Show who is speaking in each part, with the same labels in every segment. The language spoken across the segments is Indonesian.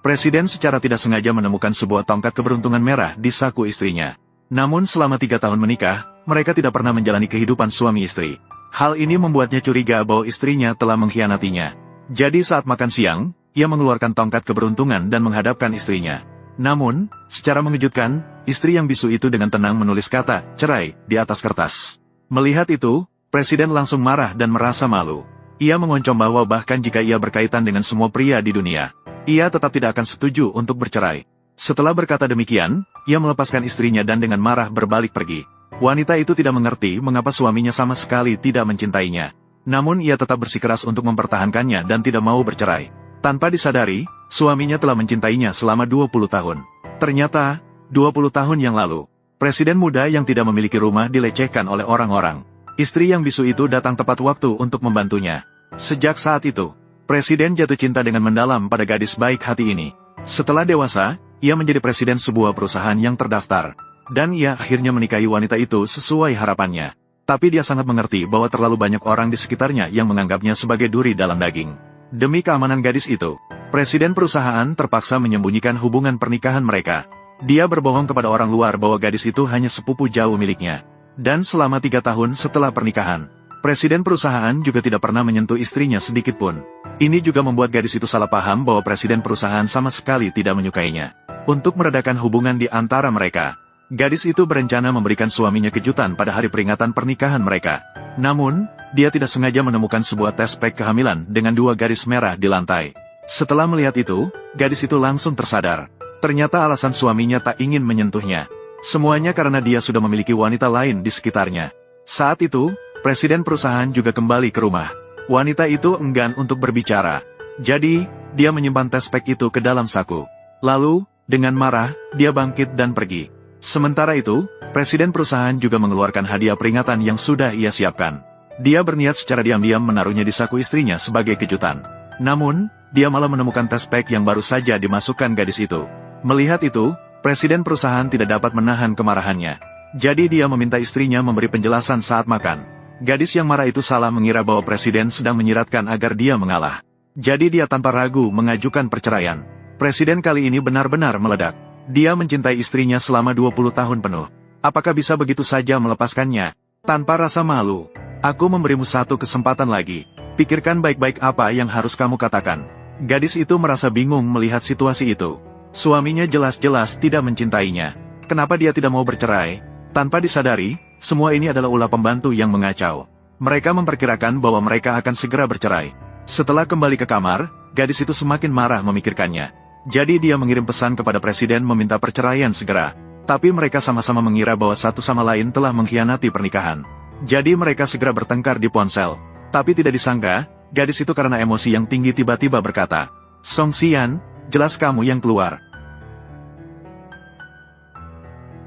Speaker 1: Presiden secara tidak sengaja menemukan sebuah tongkat keberuntungan merah di saku istrinya. Namun selama 3 tahun menikah, mereka tidak pernah menjalani kehidupan suami istri. Hal ini membuatnya curiga bahwa istrinya telah mengkhianatinya. Jadi saat makan siang, ia mengeluarkan tongkat keberuntungan dan menghadapkan istrinya. Namun, secara mengejutkan, istri yang bisu itu dengan tenang menulis kata cerai di atas kertas. Melihat itu, Presiden langsung marah dan merasa malu. Ia mengoncom bahwa bahkan jika ia berkaitan dengan semua pria di dunia, ia tetap tidak akan setuju untuk bercerai. Setelah berkata demikian, ia melepaskan istrinya dan dengan marah berbalik pergi. Wanita itu tidak mengerti mengapa suaminya sama sekali tidak mencintainya. Namun ia tetap bersikeras untuk mempertahankannya dan tidak mau bercerai. Tanpa disadari, suaminya telah mencintainya selama 20 tahun. Ternyata, 20 tahun yang lalu, presiden muda yang tidak memiliki rumah dilecehkan oleh orang-orang. Istri yang bisu itu datang tepat waktu untuk membantunya. Sejak saat itu, presiden jatuh cinta dengan mendalam pada gadis baik hati ini. Setelah dewasa, ia menjadi presiden sebuah perusahaan yang terdaftar. Dan ia akhirnya menikahi wanita itu sesuai harapannya. Tapi dia sangat mengerti bahwa terlalu banyak orang di sekitarnya yang menganggapnya sebagai duri dalam daging. Demi keamanan gadis itu, presiden perusahaan terpaksa menyembunyikan hubungan pernikahan mereka. Dia berbohong kepada orang luar bahwa gadis itu hanya sepupu jauh miliknya. Dan selama 3 tahun setelah pernikahan, presiden perusahaan juga tidak pernah menyentuh istrinya sedikit pun. Ini juga membuat gadis itu salah paham bahwa presiden perusahaan sama sekali tidak menyukainya. Untuk meredakan hubungan di antara mereka, gadis itu berencana memberikan suaminya kejutan pada hari peringatan pernikahan mereka. Namun, dia tidak sengaja menemukan sebuah tes pack kehamilan dengan 2 garis merah di lantai. Setelah melihat itu, gadis itu langsung tersadar. Ternyata alasan suaminya tak ingin menyentuhnya. Semuanya karena dia sudah memiliki wanita lain di sekitarnya. Saat itu, presiden perusahaan juga kembali ke rumah. Wanita itu enggan untuk berbicara. Jadi, dia menyimpan tes pack itu ke dalam saku. Lalu, dengan marah, dia bangkit dan pergi. Sementara itu, presiden perusahaan juga mengeluarkan hadiah peringatan yang sudah ia siapkan. Dia berniat secara diam-diam menaruhnya di saku istrinya sebagai kejutan. Namun, dia malah menemukan tes pack yang baru saja dimasukkan gadis itu. Melihat itu, presiden perusahaan tidak dapat menahan kemarahannya. Jadi dia meminta istrinya memberi penjelasan saat makan. Gadis yang marah itu salah mengira bahwa presiden sedang menyiratkan agar dia mengalah. Jadi dia tanpa ragu mengajukan perceraian. Presiden kali ini benar-benar meledak. Dia mencintai istrinya selama 20 tahun penuh. Apakah bisa begitu saja melepaskannya? Tanpa rasa malu. Aku memberimu satu kesempatan lagi. Pikirkan baik-baik apa yang harus kamu katakan. Gadis itu merasa bingung melihat situasi itu. Suaminya jelas-jelas tidak mencintainya. Kenapa dia tidak mau bercerai? Tanpa disadari, semua ini adalah ulah pembantu yang mengacau. Mereka memperkirakan bahwa mereka akan segera bercerai. Setelah kembali ke kamar, gadis itu semakin marah memikirkannya. Jadi dia mengirim pesan kepada presiden meminta perceraian segera. Tapi mereka sama-sama mengira bahwa satu sama lain telah mengkhianati pernikahan. Jadi mereka segera bertengkar di ponsel. Tapi tidak disangka, gadis itu karena emosi yang tinggi tiba-tiba berkata, "Song Xian, jelas kamu yang keluar.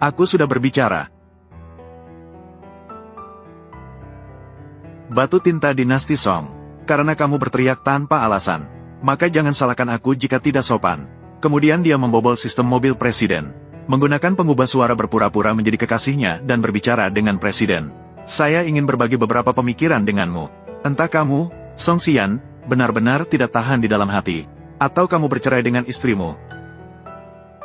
Speaker 1: Aku sudah berbicara." Batu tinta dinasti Song. Karena kamu berteriak tanpa alasan, maka jangan salahkan aku jika tidak sopan. Kemudian dia membobol sistem mobil presiden. Menggunakan pengubah suara berpura-pura menjadi kekasihnya dan berbicara dengan presiden. "Saya ingin berbagi beberapa pemikiran denganmu. Entah kamu, Song Xian, benar-benar tidak tahan di dalam hati. Atau kamu bercerai dengan istrimu."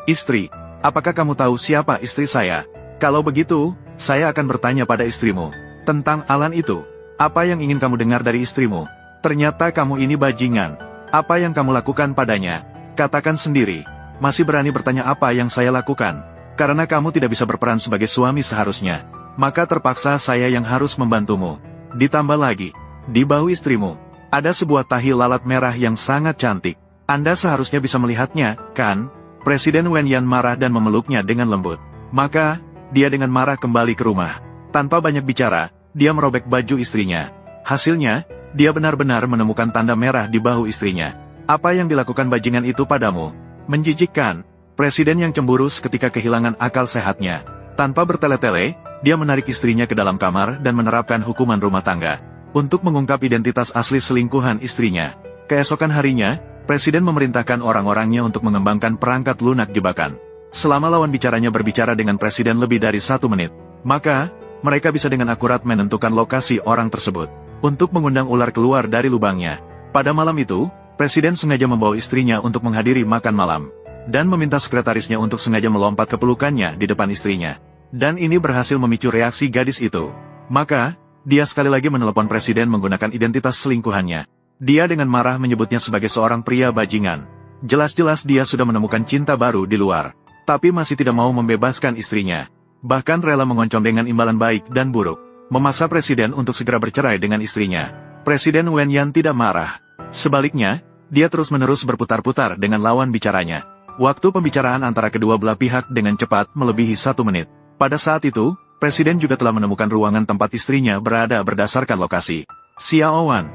Speaker 1: "Istri? Apakah kamu tahu siapa istri saya? Kalau begitu, saya akan bertanya pada istrimu. Tentang Alan itu, apa yang ingin kamu dengar dari istrimu? Ternyata kamu ini bajingan. Apa yang kamu lakukan padanya? Katakan sendiri. Masih berani bertanya apa yang saya lakukan? Karena kamu tidak bisa berperan sebagai suami seharusnya, maka terpaksa saya yang harus membantumu. Ditambah lagi, di bahu istrimu, ada sebuah tahi lalat merah yang sangat cantik. Anda seharusnya bisa melihatnya, kan?" Presiden Wen Yan marah dan memeluknya dengan lembut. Maka, dia dengan marah kembali ke rumah. Tanpa banyak bicara, dia merobek baju istrinya. Hasilnya, dia benar-benar menemukan tanda merah di bahu istrinya. "Apa yang dilakukan bajingan itu padamu? Menjijikkan." Presiden yang cemburu seketika kehilangan akal sehatnya. Tanpa bertele-tele, dia menarik istrinya ke dalam kamar dan menerapkan hukuman rumah tangga untuk mengungkap identitas asli selingkuhan istrinya. Keesokan harinya, presiden memerintahkan orang-orangnya untuk mengembangkan perangkat lunak jebakan. Selama lawan bicaranya berbicara dengan presiden lebih dari 1 menit, maka mereka bisa dengan akurat menentukan lokasi orang tersebut untuk mengundang ular keluar dari lubangnya. Pada malam itu, Presiden sengaja membawa istrinya untuk menghadiri makan malam, dan meminta sekretarisnya untuk sengaja melompat ke pelukannya di depan istrinya. Dan ini berhasil memicu reaksi gadis itu. Maka, dia sekali lagi menelepon presiden menggunakan identitas selingkuhannya. Dia dengan marah menyebutnya sebagai seorang pria bajingan. Jelas-jelas dia sudah menemukan cinta baru di luar, tapi masih tidak mau membebaskan istrinya. Bahkan rela mengoncong dengan imbalan baik dan buruk, memaksa presiden untuk segera bercerai dengan istrinya. Presiden Wen Yan tidak marah. Sebaliknya, dia terus-menerus berputar-putar dengan lawan bicaranya. Waktu pembicaraan antara kedua belah pihak dengan cepat melebihi 1 menit. Pada saat itu, presiden juga telah menemukan ruangan tempat istrinya berada berdasarkan lokasi. Xiao Wan.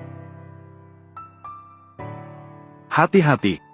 Speaker 1: Hati-hati.